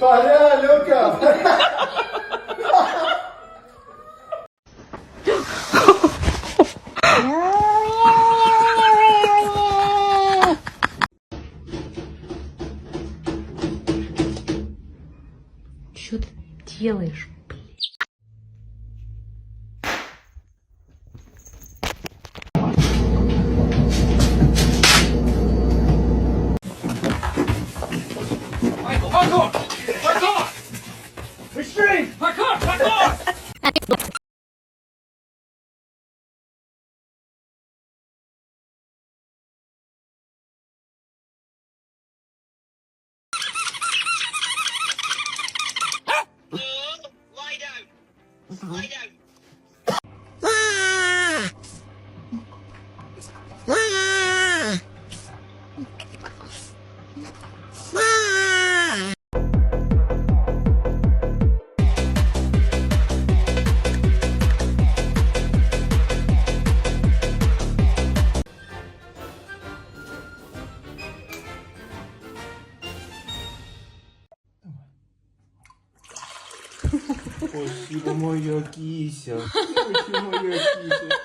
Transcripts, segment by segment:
Para, loca. Что ты делаешь? Спасибо, моя кися. Спасибо, моя кися.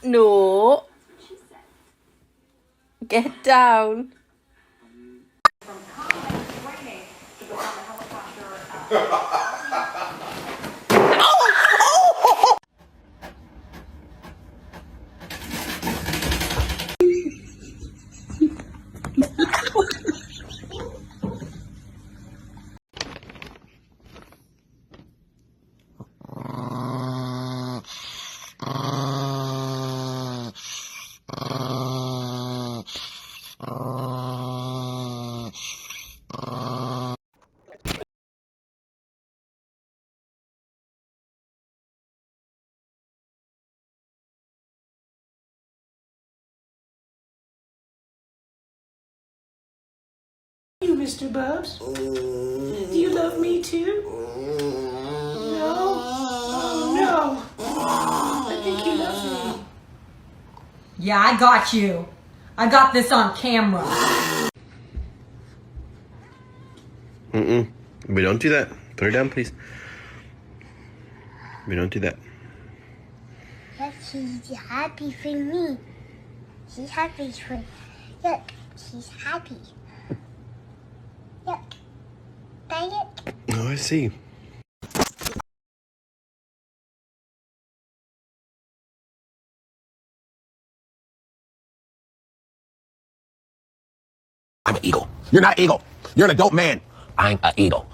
No. Get down. You, Mr. Bubs? Do you love me too? No? Oh, no. I think you love me. Yeah, I got you. I got this on camera. We don't do that. Put her down, please. We don't do that. Look, she's happy for me. She's happy for me. Look, she's happy. Look. Bite it. Oh, I see. I'm an eagle. You're not an eagle. You're an adult man. I'm an eagle.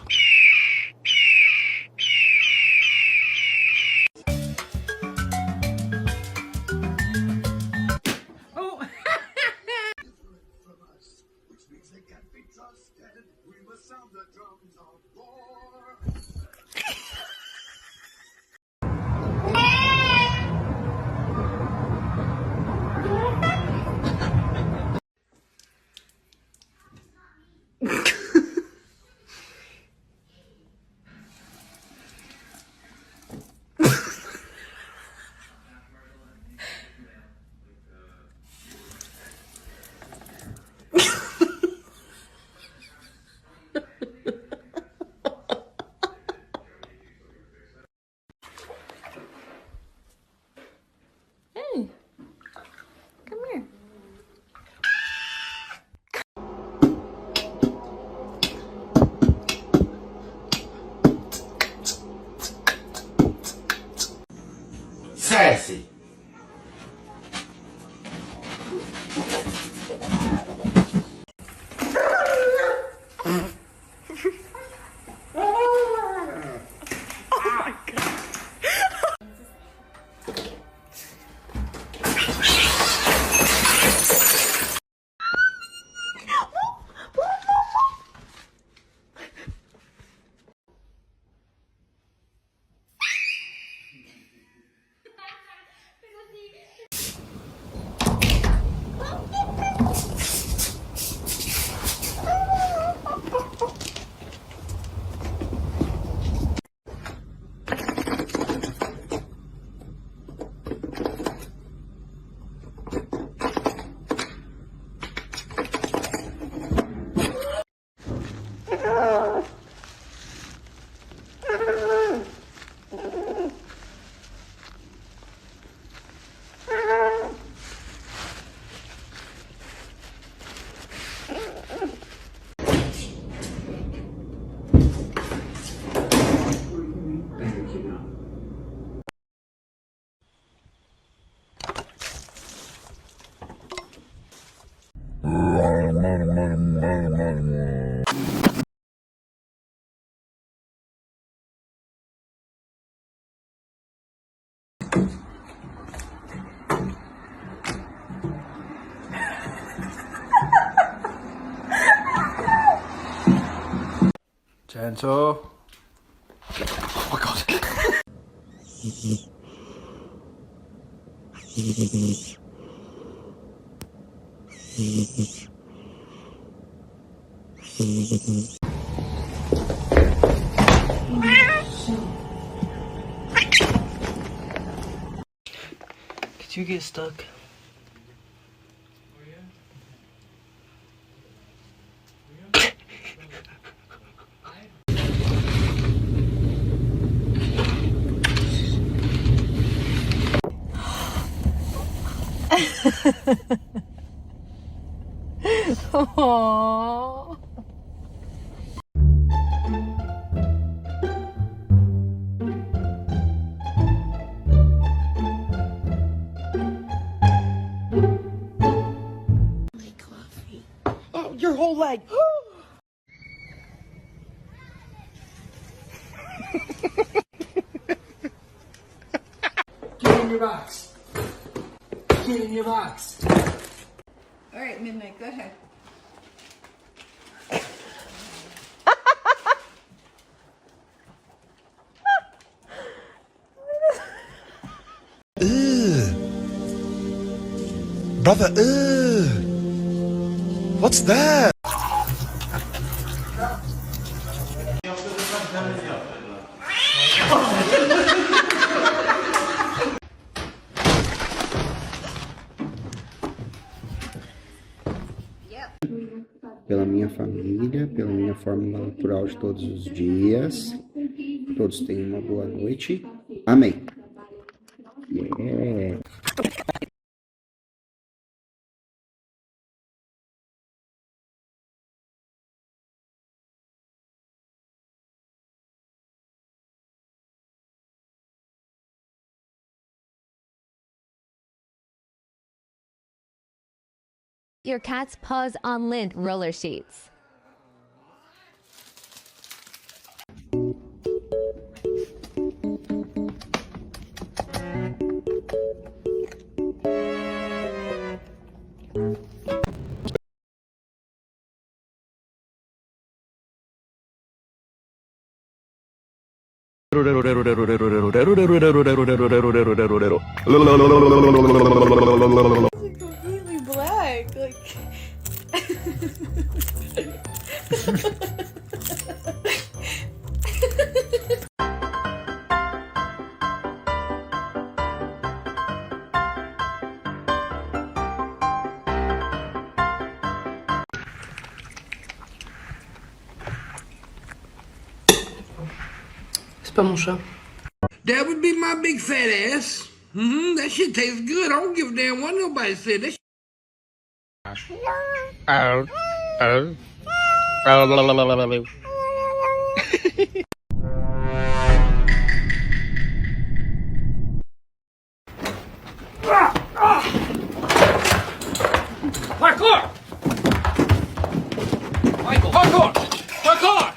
Gentle. Oh my god. Could you get stuck? Aww. Oh, your whole leg. Get in your box. Get in your box. All right, Midnight, go ahead. Brother, what's that? Pela minha família, pela minha fórmula natural de todos os dias. Todos tenham uma boa noite. Amém. Yeah. Your cat's paws on lint roller sheets. Completely black, like. C'est pas mon chat. That would be my big fat ass. That shit tastes good. I don't give a damn what nobody said. That Parkour! Michael, parkour! Parkour!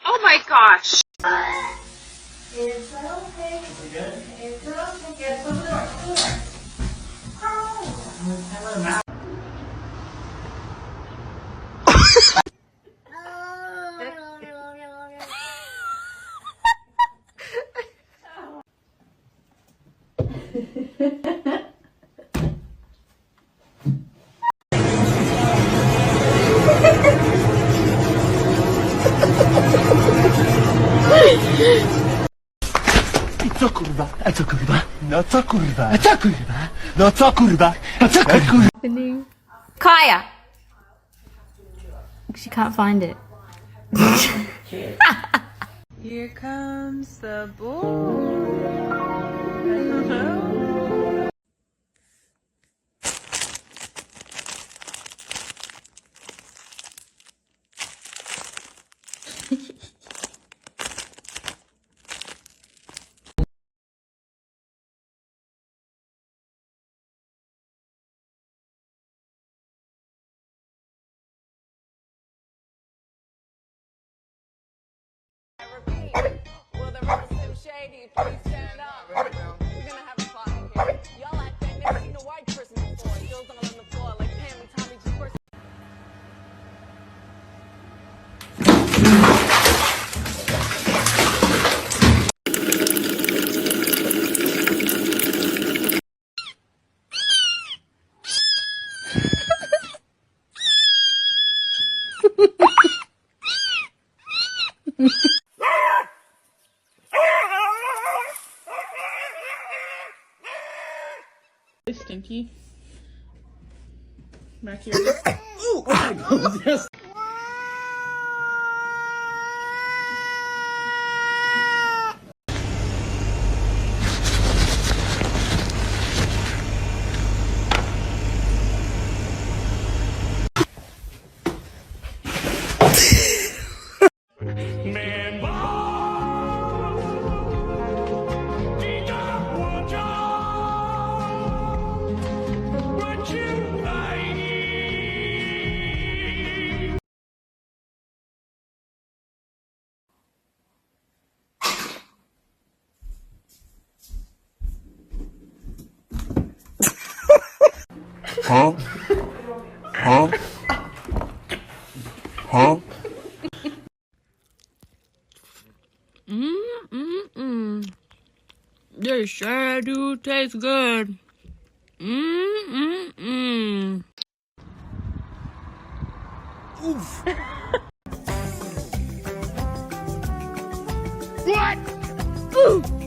Oh my gosh! It's okay. It's okay. Get over the door. Co kurwa? A co kurwa? No co kurwa? A co kurwa? No co kurwa? A co kurwa? Kaya! She can't find it. Here comes the bull. Will the road Slim Shady please stand up? We're gonna have a spot here. Y'all act like never seen a white person before. Dills all on the floor like Pam and Tommy G. Person. Stinky. Back here. Oh my god, yes. Huh? Huh? Huh? They sure do taste good. Oof. What? Ooh.